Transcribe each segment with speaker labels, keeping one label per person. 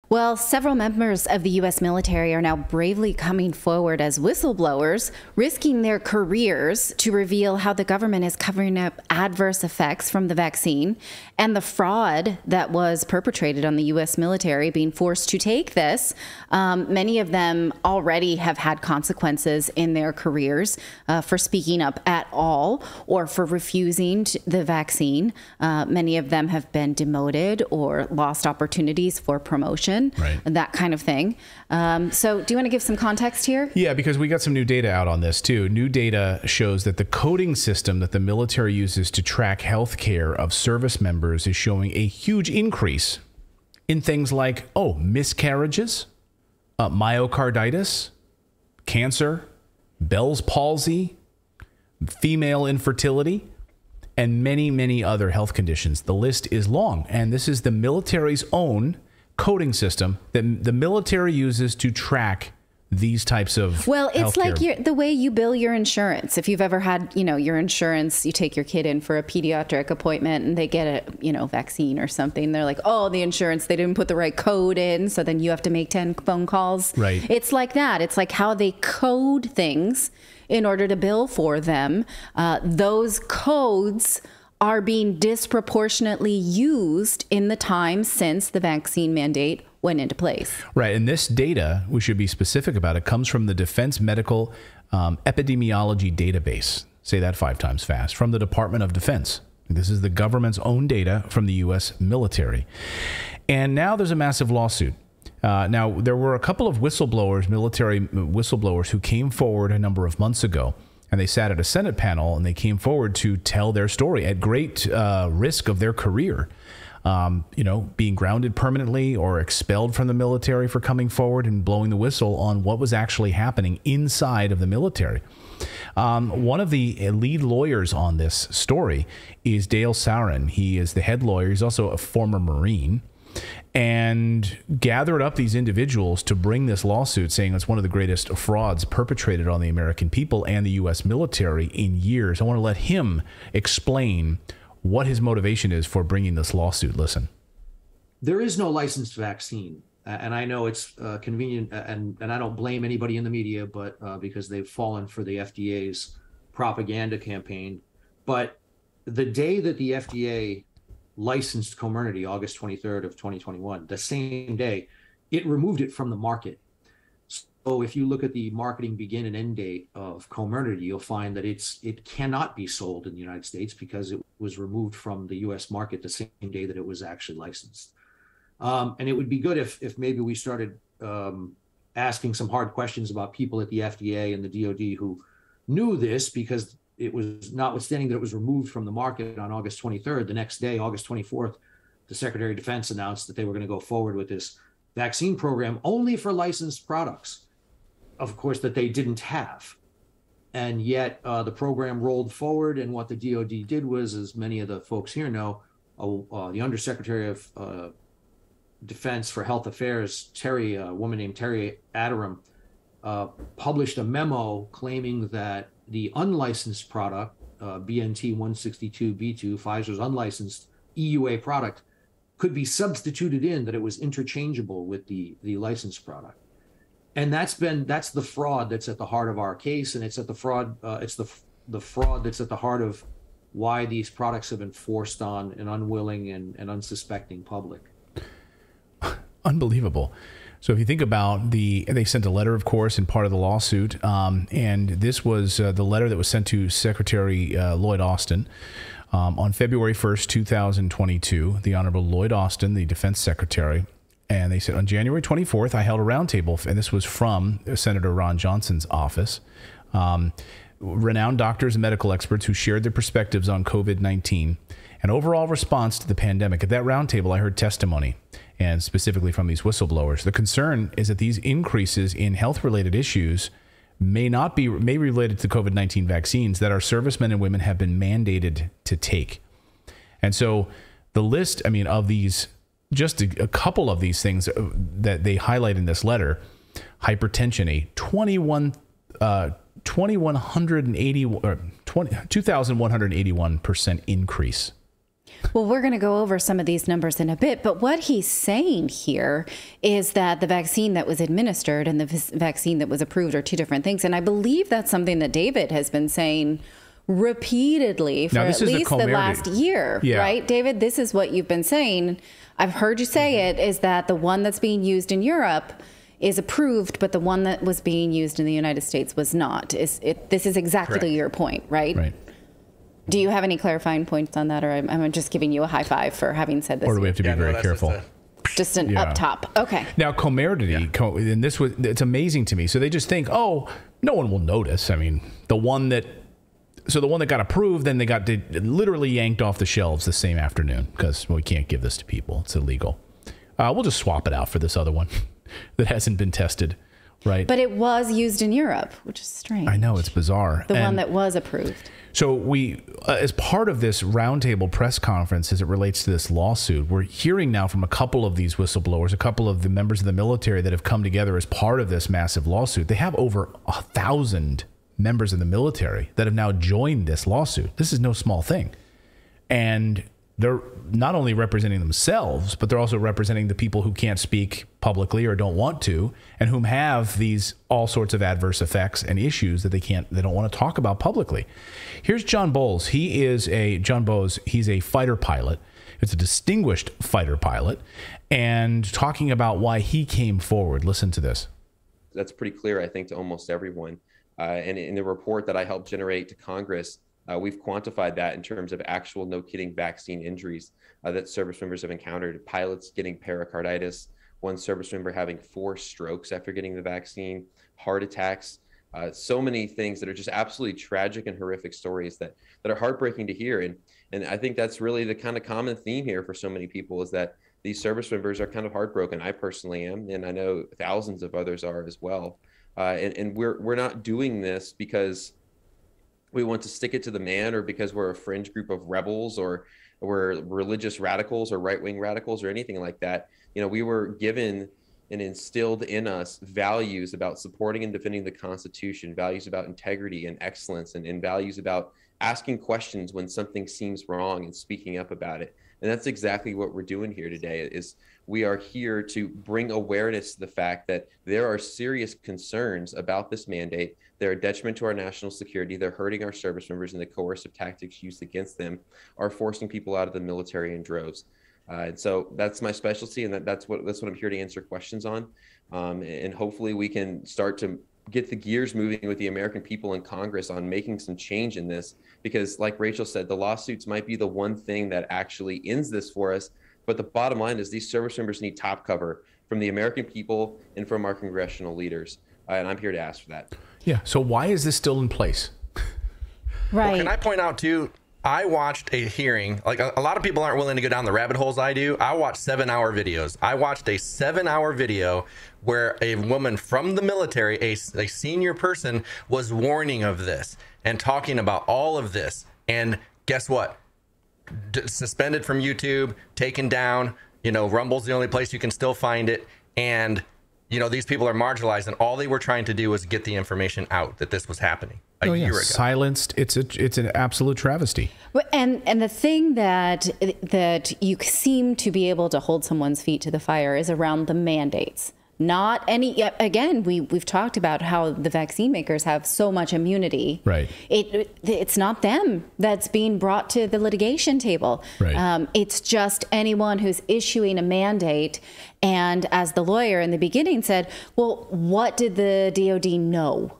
Speaker 1: Well, several members of the U.S. military are now bravely coming forward as whistleblowers, risking their careers to reveal how the government is covering up adverse effects from the vaccine and the fraud that was perpetrated on the U.S. military being forced to take this. Many of them already have had consequences in their careers for speaking up at all or for refusing the vaccine. Many of them have been demoted or lost opportunities for promotion.
Speaker 2: Right.
Speaker 1: That kind of thing. So do you want to give some context here?
Speaker 2: Yeah, because we got some new data out on this too. New data shows that the coding system that the military uses to track health care of service members is showing a huge increase in things like, miscarriages, myocarditis, cancer, Bell's palsy, female infertility, and many, many other health conditions. The list is long, and this is the military's own coding system that the military uses to track these types of
Speaker 1: Well, it's
Speaker 2: healthcare.
Speaker 1: like the way you bill your insurance. If you've ever had, your insurance, you take your kid in for a pediatric appointment and they get a, vaccine or something. They're like, the insurance, they didn't put the right code in. So then you have to make 10 phone calls.
Speaker 2: Right.
Speaker 1: It's like that. It's like how they code things in order to bill for them. Those codes are being disproportionately used in the time since the vaccine mandate went into place.
Speaker 2: Right. And this data, we should be specific about it, comes from the Defense Medical Epidemiology Database. Say that 5 times fast. From the Department of Defense. This is the government's own data from the U.S. military. And now there's a massive lawsuit. Now, there were a couple of whistleblowers, military whistleblowers, who came forward a number of months ago. And they sat at a Senate panel and they came forward to tell their story at great risk of their career. Being grounded permanently or expelled from the military for coming forward and blowing the whistle on what was actually happening inside of the military. One of the lead lawyers on this story is Dale Saurin. He is the head lawyer. He's also a former Marine, and gathered up these individuals to bring this lawsuit, saying it's one of the greatest frauds perpetrated on the American people and the U.S. military in years. I want to let him explain what his motivation is for bringing this lawsuit. Listen.
Speaker 3: There is no licensed vaccine. And I know it's convenient, and I don't blame anybody in the media, but because they've fallen for the FDA's propaganda campaign. But the day that the FDA licensed Comirnaty, August 23rd of 2021, the same day, it removed it from the market. So if you look at the marketing begin and end date of Comirnaty, you'll find that it cannot be sold in the United States because it was removed from the U.S. market the same day that it was actually licensed. And it would be good if maybe we started asking some hard questions about people at the FDA and the DoD who knew this, because it was, notwithstanding that it was removed from the market on August 23rd, the next day, August 24th, the Secretary of Defense announced that they were going to go forward with this vaccine program only for licensed products, of course, that they didn't have. And yet the program rolled forward. And what the DoD did was, as many of the folks here know, the Undersecretary of Defense for Health Affairs, a woman named Terry Aderam, published a memo claiming that the unlicensed product, BNT162b2, Pfizer's unlicensed EUA product, could be substituted in, that it was interchangeable with the licensed product. And that's the fraud that's at the heart of our case, and it's the fraud that's at the heart of why these products have been forced on an unwilling and unsuspecting public.
Speaker 2: Unbelievable. So if you think about they sent a letter, of course, in part of the lawsuit, and this was the letter that was sent to Secretary Lloyd Austin on February 1st, 2022, the Honorable Lloyd Austin, the Defense Secretary. And they said, on January 24th, I held a roundtable, and this was from Senator Ron Johnson's office. Renowned doctors and medical experts who shared their perspectives on COVID-19 and overall response to the pandemic. At that roundtable, I heard testimony, and specifically from these whistleblowers. The concern is that these increases in health-related issues may be related to COVID-19 vaccines that our servicemen and women have been mandated to take. And so the list, of these, just a couple of these things that they highlight in this letter: hypertension, a 2,181% increase.
Speaker 1: Well, we're going to go over some of these numbers in a bit, but what he's saying here is that the vaccine that was administered and the vaccine that was approved are two different things. And I believe that's something that David has been saying repeatedly for at least the last year, right? David, this is what you've been saying. I've heard you say it, is that the one that's being used in Europe is approved, but the one that was being used in the United States was not. This is exactly your point, right?
Speaker 2: Right.
Speaker 1: Do you have any clarifying points on that, or I'm just giving you a high five for having said this?
Speaker 2: Or do we have to be very careful?
Speaker 1: Just an up top. Okay.
Speaker 2: Now, comorbidity, and it's amazing to me. So they just think, oh, no one will notice. I mean, the one that got approved, then they got literally yanked off the shelves the same afternoon because we can't give this to people. It's illegal. We'll just swap it out for this other one that hasn't been tested, right?
Speaker 1: But it was used in Europe, which is strange.
Speaker 2: I know, it's bizarre.
Speaker 1: The one that was approved.
Speaker 2: So we, as part of this roundtable press conference as it relates to this lawsuit, we're hearing now from a couple of these whistleblowers, a couple of the members of the military that have come together as part of this massive lawsuit. They have over 1,000 members of the military that have now joined this lawsuit. This is no small thing. And they're not only representing themselves, but they're also representing the people who can't speak publicly or don't want to, and whom have these all sorts of adverse effects and issues that they don't want to talk about publicly. Here's John Bowles. He's a fighter pilot. It's a distinguished fighter pilot, and talking about why he came forward. Listen to this.
Speaker 4: That's pretty clear, I think, to almost everyone. And in the report that I helped generate to Congress, we've quantified that in terms of actual, no kidding, vaccine injuries that service members have encountered. Pilots getting pericarditis, one service member having 4 strokes after getting the vaccine, heart attacks, so many things that are just absolutely tragic and horrific stories that are heartbreaking to hear. And I think that's really the kind of common theme here for so many people, is that these service members are kind of heartbroken. I personally am, and I know thousands of others are as well. And we're not doing this because we want to stick it to the man, or because we're a fringe group of rebels, or we're religious radicals or right-wing radicals or anything like that. You know, we were given and instilled in us values about supporting and defending the Constitution, values about integrity and excellence, and values about asking questions when something seems wrong and speaking up about it. And that's exactly what we're doing here today. Is we are here to bring awareness to the fact that there are serious concerns about this mandate. They're a detriment to our national security. They're hurting our service members, and the coercive tactics used against them are forcing people out of the military in droves. And so that's my specialty, and that's what I'm here to answer questions on. And hopefully we can start to get the gears moving with the American people in Congress on making some change in this, because like Rachel said, the lawsuits might be the one thing that actually ends this for us. But the bottom line is these service members need top cover from the American people and from our congressional leaders. And I'm here to ask for that.
Speaker 2: Yeah. So why is this still in place?
Speaker 1: Right.
Speaker 5: Well, can I point out too, I watched a hearing, like a lot of people aren't willing to go down the rabbit holes I do. I watch 7-hour videos. I watched a 7-hour video where a woman from the military, a senior person, was warning of this and talking about all of this. And guess what? Suspended from YouTube, taken down. You know, Rumble's the only place you can still find it. And, you know, these people are marginalized, and all they were trying to do was get the information out that this was happening a year ago.
Speaker 2: Silenced. It's an absolute travesty.
Speaker 1: And the thing that you seem to be able to hold someone's feet to the fire is around the mandates. Not any, again, we've talked about how the vaccine makers have so much immunity.
Speaker 2: Right.
Speaker 1: It's not them that's being brought to the litigation table.
Speaker 2: Right.
Speaker 1: It's just anyone who's issuing a mandate. And as the lawyer in the beginning said, well, what did the DOD know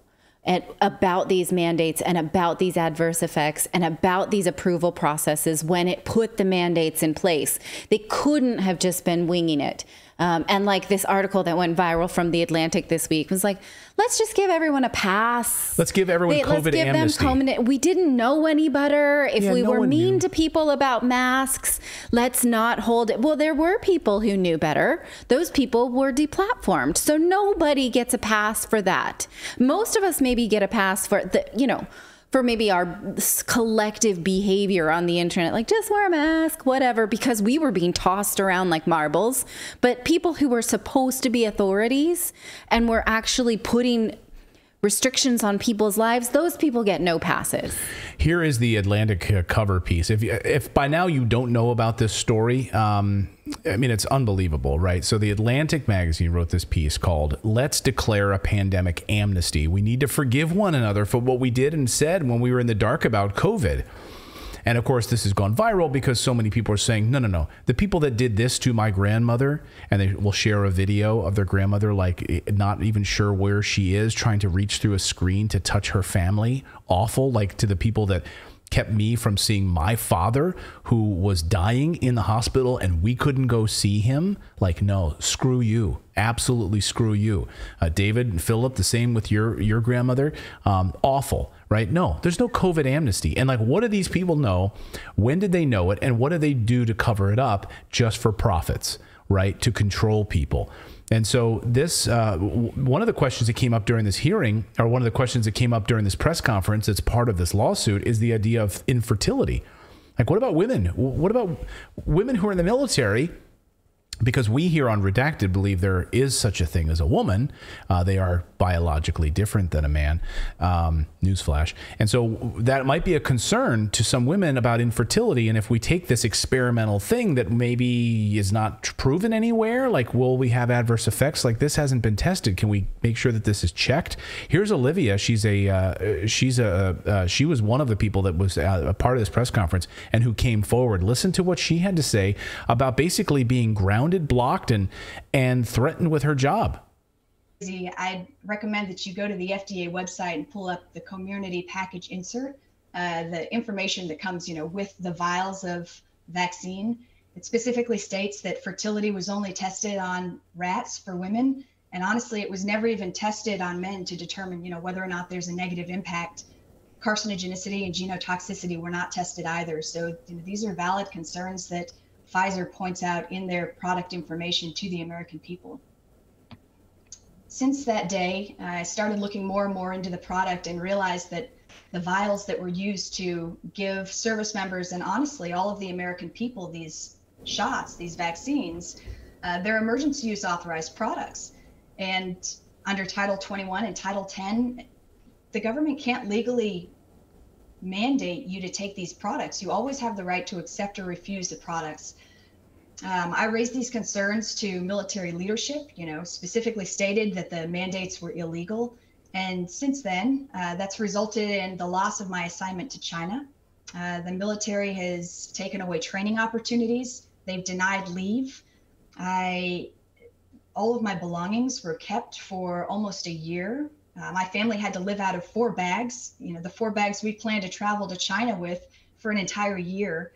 Speaker 1: about these mandates and about these adverse effects and about these approval processes when it put the mandates in place? They couldn't have just been winging it. And like this article that went viral from The Atlantic this week was like, let's just give everyone a pass.
Speaker 2: Let's give everyone COVID amnesty.
Speaker 1: We didn't know any better. If we were mean to people about masks, let's not hold it. Well, there were people who knew better. Those people were deplatformed. So nobody gets a pass for that. Most of us maybe get a pass for for maybe our collective behavior on the internet, like just wear a mask, whatever, because we were being tossed around like marbles. But people who were supposed to be authorities and were actually putting restrictions on people's lives, those people get no passes.
Speaker 2: Here is the Atlantic cover piece. If by now you don't know about this story, I mean, it's unbelievable, right? So the Atlantic magazine wrote this piece called "Let's Declare a Pandemic Amnesty. We need to forgive one another for what we did and said when we were in the dark about COVID." And of course, this has gone viral because so many people are saying, no. The people that did this to my grandmother, and they will share a video of their grandmother, like not even sure where she is, trying to reach through a screen to touch her family. Awful. Like to the people that kept me from seeing my father, who was dying in the hospital and we couldn't go see him. Like, no, screw you. Absolutely screw you. David and Philip, the same with your grandmother. Awful, right? No, there's no COVID amnesty. And like, what do these people know? When did they know it? And what do they do to cover it up just for profits, right? To control people. And so this, one of the questions that came up during this hearing, or one of the questions that came up during this press conference that's part of this lawsuit, is the idea of infertility. Like, what about women? What about women who are in the military? Because we here on Redacted believe there is such a thing as a woman. They are biologically different than a man. Newsflash. And so that might be a concern to some women about infertility. And if we take this experimental thing that maybe is not proven anywhere, like, will we have adverse effects? Like, this hasn't been tested. Can we make sure that this is checked? Here's Olivia. She was one of the people that was a part of this press conference and who came forward. Listen to what she had to say about basically being grounded, blocked, and threatened with her job.
Speaker 6: I'd recommend that you go to the FDA website and pull up the community package insert, the information that comes, with the vials of vaccine. It specifically states that fertility was only tested on rats for women. And honestly, it was never even tested on men to determine, whether or not there's a negative impact. Carcinogenicity and genotoxicity were not tested either. So these are valid concerns that Pfizer points out in their product information to the American people. Since that day, I started looking more and more into the product and realized that the vials that were used to give service members, and honestly, all of the American people, these shots, these vaccines, they're emergency use authorized products. And under Title 21 and Title 10, the government can't legally mandate you to take these products. You always have the right to accept or refuse the products. I raised these concerns to military leadership, specifically stated that the mandates were illegal. And since then, that's resulted in the loss of my assignment to China. The military has taken away training opportunities. They've denied leave. All of my belongings were kept for almost a year. My family had to live out of 4 bags, the 4 bags we planned to travel to China with for an entire year.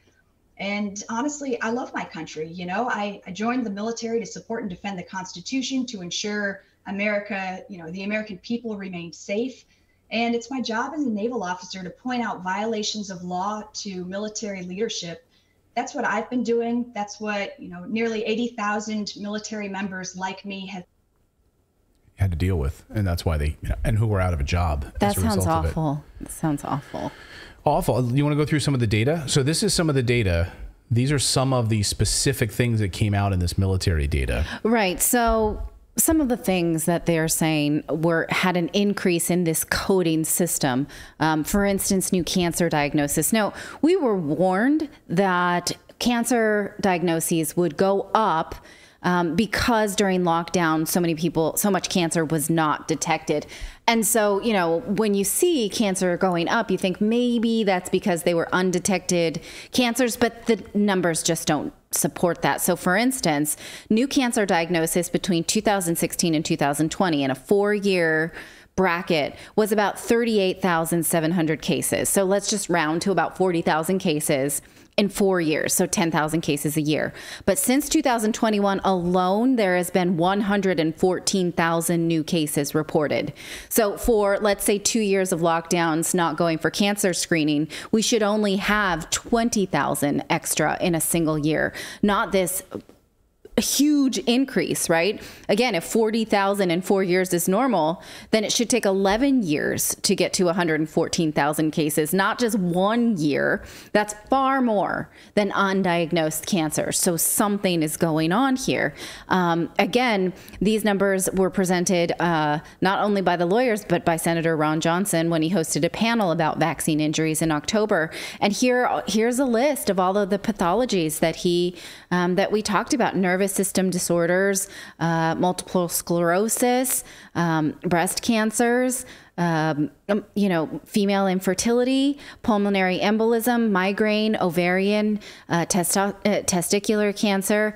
Speaker 6: And honestly, I love my country. I joined the military to support and defend the Constitution, to ensure America, the American people remain safe. And it's my job as a naval officer to point out violations of law to military leadership. That's what I've been doing. That's what, nearly 80,000 military members like me have
Speaker 2: had to deal with. And that's why and who were out of a job.
Speaker 1: That sounds awful. That sounds awful.
Speaker 2: Awful. You want to go through some of the data? So this is some of the data. These are some of the specific things that came out in this military data.
Speaker 1: Right. So some of the things that they're saying had an increase in this coding system. For instance, new cancer diagnosis. Now, we were warned that cancer diagnoses would go up because during lockdown, so much cancer was not detected. And so, when you see cancer going up, you think maybe that's because they were undetected cancers, but the numbers just don't support that. So for instance, new cancer diagnosis between 2016 and 2020 in a 4-year bracket was about 38,700 cases. So let's just round to about 40,000 cases in 4 years, so 10,000 cases a year. But since 2021 alone, there has been 114,000 new cases reported. So for, let's say, 2 years of lockdowns not going for cancer screening, we should only have 20,000 extra in a single year, not this a huge increase, right? Again, if 40,000 in 4 years is normal, then it should take 11 years to get to 114,000 cases, not just 1 year. That's far more than undiagnosed cancer. So something is going on here. Again, these numbers were presented not only by the lawyers, but by Senator Ron Johnson when he hosted a panel about vaccine injuries in October. And here's a list of all of the pathologies that that we talked about: nervous system disorders, multiple sclerosis, breast cancers, female infertility, pulmonary embolism, migraine, ovarian, testicular cancer.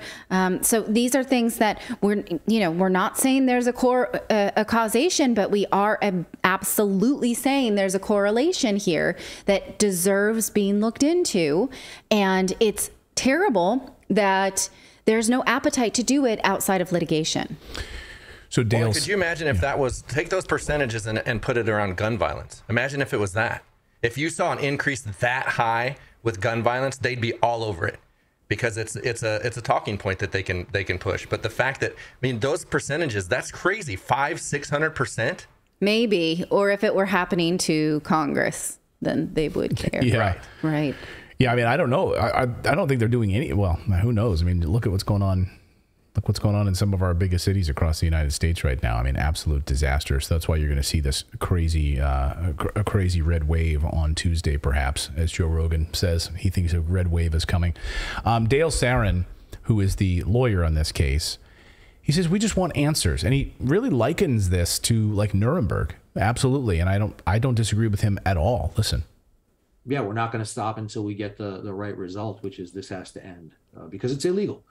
Speaker 1: So these are things that we're not saying there's a causation, but we are absolutely saying there's a correlation here that deserves being looked into. And it's terrible that there's no appetite to do it outside of litigation.
Speaker 2: So Dale,
Speaker 5: could you imagine if that was, take those percentages and put it around gun violence? Imagine if it was that. If you saw an increase that high with gun violence, they'd be all over it, because it's a talking point that they can push. But the fact that, those percentages, that's crazy. 500-600%.
Speaker 1: Maybe, or if it were happening to Congress, then they would care.
Speaker 2: Yeah.
Speaker 1: Right.
Speaker 2: Yeah, I don't know. I don't think they're doing any. Well, who knows? Look at what's going on. Look what's going on in some of our biggest cities across the United States right now. Absolute disaster. So that's why you're going to see this crazy, a crazy red wave on Tuesday, perhaps, as Joe Rogan says. He thinks a red wave is coming. Dale Sarin, who is the lawyer on this case, he says we just want answers, and he really likens this to like Nuremberg. Absolutely, and I don't disagree with him at all. Listen.
Speaker 3: Yeah, we're not going to stop until we get the right result, which is this has to end because it's illegal.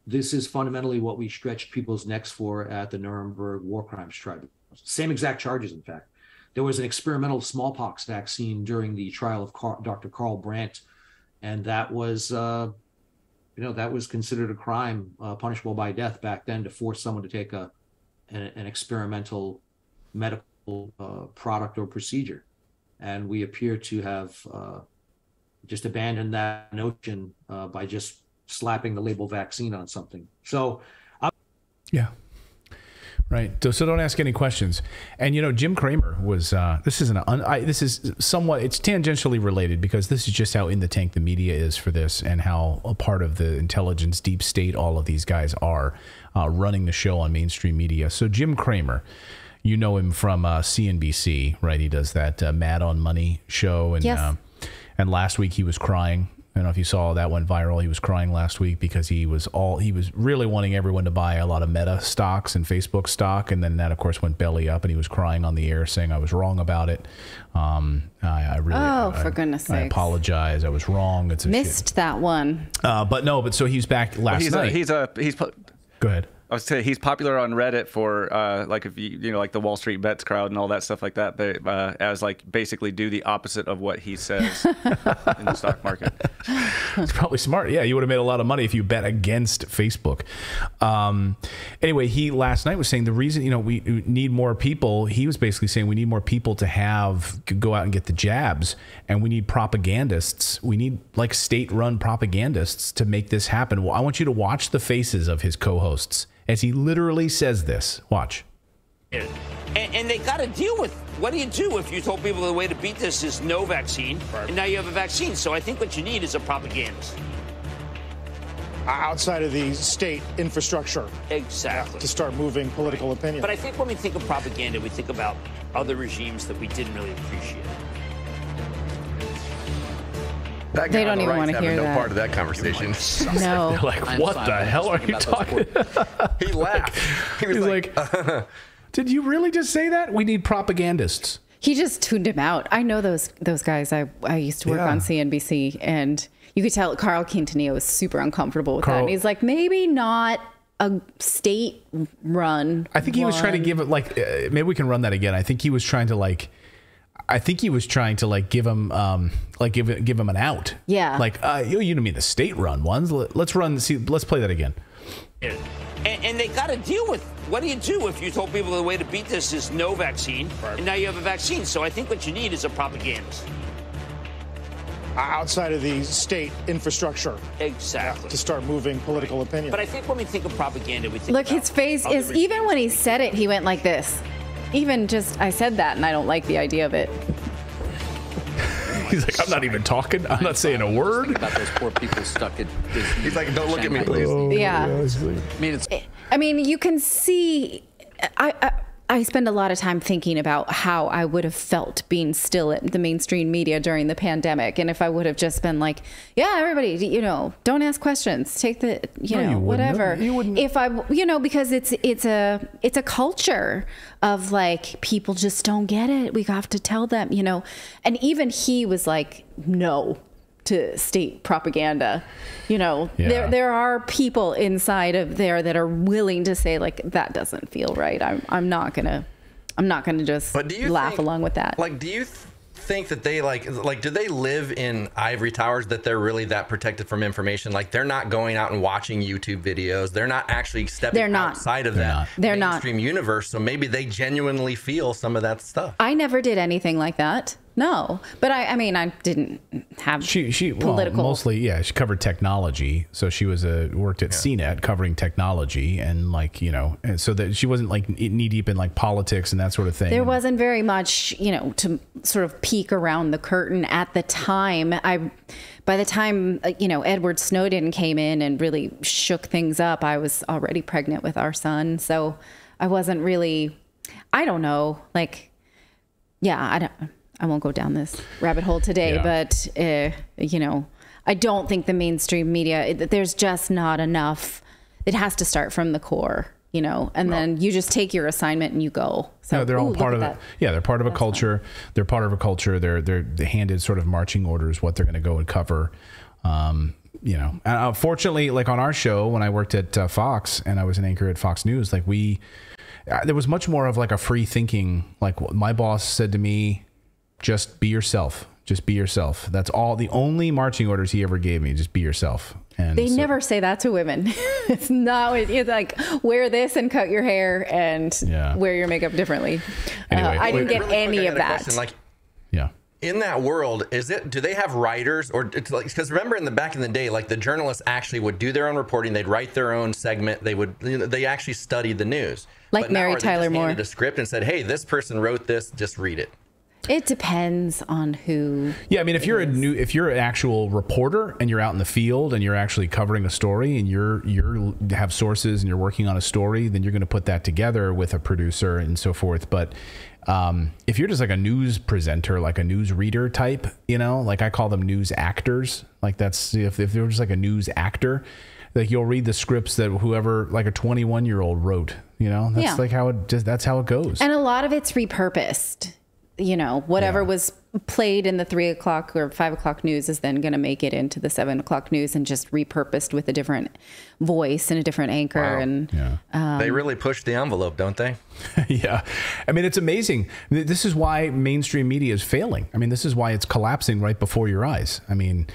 Speaker 3: This is fundamentally what we stretched people's necks for at the Nuremberg War Crimes Tribunal. Same exact charges, in fact. There was an experimental smallpox vaccine during the trial of Dr. Carl Brandt, and that was, that was considered a crime punishable by death back then, to force someone to take an experimental medical product or procedure. And we appear to have just abandoned that notion by just slapping the label vaccine on something. So,
Speaker 2: yeah, right. So don't ask any questions. And Jim Cramer was. This is somewhat. It's tangentially related, because this is just how in the tank the media is for this, and how a part of the intelligence deep state all of these guys are running the show on mainstream media. So Jim Cramer. You know him from CNBC, right? He does that Mad on Money show. And,
Speaker 1: yes.
Speaker 2: And last week he was crying. I don't know if you saw that went viral. He was crying last week because he was really wanting everyone to buy a lot of Meta stocks and Facebook stock. And then that, of course, went belly up, and he was crying on the air saying, I was wrong about it.
Speaker 1: For goodness sake.
Speaker 2: I apologize. I was wrong.
Speaker 1: Missed that one.
Speaker 2: But so he's back last night. Go ahead.
Speaker 7: I was saying he's popular on Reddit for like if you like the Wall Street Bets crowd and all that stuff like that. They as like basically do the opposite of what he says in the stock market.
Speaker 2: It's probably smart. Yeah, you would have made a lot of money if you bet against Facebook. Anyway, he last night was saying the reason we need more people. He was basically saying we need more people to go out and get the jabs, and we need propagandists. We need like state-run propagandists to make this happen. Well, I want you to watch the faces of his co-hosts as he literally says this. Watch.
Speaker 8: And they got to deal with, what do you do if you told people the way to beat this is no vaccine, and now you have a vaccine? So I think what you need is a propagandist.
Speaker 9: Outside of the state infrastructure.
Speaker 8: Exactly.
Speaker 9: To start moving political opinion.
Speaker 8: But I think when we think of propaganda, we think about other regimes that we didn't really appreciate.
Speaker 1: They don't even want to hear that.
Speaker 5: No part of that conversation.
Speaker 1: No.
Speaker 2: They're like, what the hell are you talking?
Speaker 5: He laughed. He was like
Speaker 2: did you really just say that? We need propagandists.
Speaker 1: He just tuned him out. I know those guys. I used to work on CNBC, and you could tell Carl Quintanilla was super uncomfortable with that. And he's like, maybe not a state run.
Speaker 2: I think he was trying to give it maybe we can run that again. I think he was trying to give him give him an out.
Speaker 1: Yeah.
Speaker 2: You don't mean the state run ones. Let's play that again.
Speaker 8: And they got to deal with, what do you do if you told people the way to beat this is no vaccine, and now you have a vaccine? So I think what you need is a propagandist.
Speaker 9: outside of the state infrastructure.
Speaker 8: Exactly.
Speaker 9: To start moving political opinion.
Speaker 8: But I think when we think of propaganda, we think
Speaker 1: Look, his face is, even when he said it, he went like this. Even just, I said that and I don't like the idea of it.
Speaker 2: He's like, I'm not even talking. I'm not saying a word.
Speaker 10: Think about those poor people stuck at Disney.
Speaker 5: He's like, don't look at me, please.
Speaker 1: Yeah. I mean, you can see, I spend a lot of time thinking about how I would have felt being still at the mainstream media during the pandemic. And if I would have just been like, yeah, everybody, you know, don't ask questions, take the, you know, whatever. You wouldn't. If I, you know, because it's a culture of like, people just don't get it. We have to tell them, you know, and even he was like, no to state propaganda. You know, there are people inside of there that are willing to say like, that doesn't feel right. I'm not gonna just laugh along with that.
Speaker 5: Like, do you think that they like do they live in ivory towers that they're really that protected from information? Like, they're not going out and watching YouTube videos. They're not actually stepping outside of that mainstream universe. So maybe they genuinely feel some of that stuff.
Speaker 1: I never did anything like that. No, but I mean, I didn't have
Speaker 2: she
Speaker 1: political.
Speaker 2: Well, mostly, yeah. She covered technology, so she was worked at CNET covering technology, and like, you know, and so that she wasn't like knee deep in like politics and that sort of thing.
Speaker 1: There wasn't very much, you know, to sort of peek around the curtain at the time. By the time, you know, Edward Snowden came in and really shook things up, I was already pregnant with our son, so I wasn't really. I don't know, like, yeah, I won't go down this rabbit hole today, but, you know, I don't think the mainstream media, there's just not enough. It has to start from the core, you know, and then you just take your assignment and you go. So
Speaker 2: no, they're all part of it. Yeah, they're part of a culture. They're part of a culture. They're handed sort of marching orders, what they're going to go and cover. You know, and fortunately, like on our show, when I worked at Fox and I was an anchor at Fox News, like there was much more of like a free thinking. Like my boss said to me, just be yourself. Just be yourself. That's all. The only marching orders he ever gave me, just be yourself. And
Speaker 1: they never say that to women. It's not. It's like, wear this and cut your hair and wear your makeup differently. Anyway, I didn't get any of that.
Speaker 5: Question, like, in that world, do they have writers, or it's like, because remember back in the day, like the journalists actually would do their own reporting. They'd write their own segment. They actually studied the news.
Speaker 1: Like Mary Tyler Moore.
Speaker 5: Handed a script and said, hey, this person wrote this, just read it.
Speaker 1: It depends on who.
Speaker 2: Yeah, I mean, if you're an actual reporter and you're out in the field and you're actually covering a story and you have sources and you're working on a story, then you're going to put that together with a producer and so forth. But if you're just like a news presenter, like a news reader type, you know, like I call them news actors. Like that's if they're just like a news actor, like you'll read the scripts that whoever, like a 21-year-old wrote. You know, that's like that's how it goes.
Speaker 1: And a lot of it's repurposed. You know, whatever was played in the 3 o'clock or 5 o'clock news is then going to make it into the 7 o'clock news and just repurposed with a different voice and a different anchor. Wow. And
Speaker 5: they really push the envelope, don't they?
Speaker 2: Yeah. I mean, it's amazing. This is why mainstream media is failing. I mean, this is why it's collapsing right before your eyes. I mean,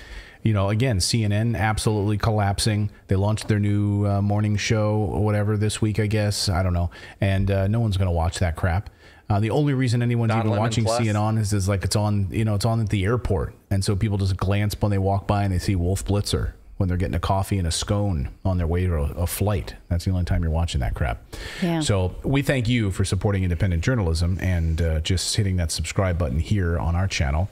Speaker 2: you know, again, CNN absolutely collapsing. They launched their new morning show or whatever this week, I guess. I don't know. And no one's going to watch that crap. The only reason anyone's even watching CNN is like it's on at the airport. And so people just glance when they walk by and they see Wolf Blitzer when they're getting a coffee and a scone on their way to a flight. That's the only time you're watching that crap. Yeah. So we thank you for supporting independent journalism and just hitting that subscribe button here on our channel.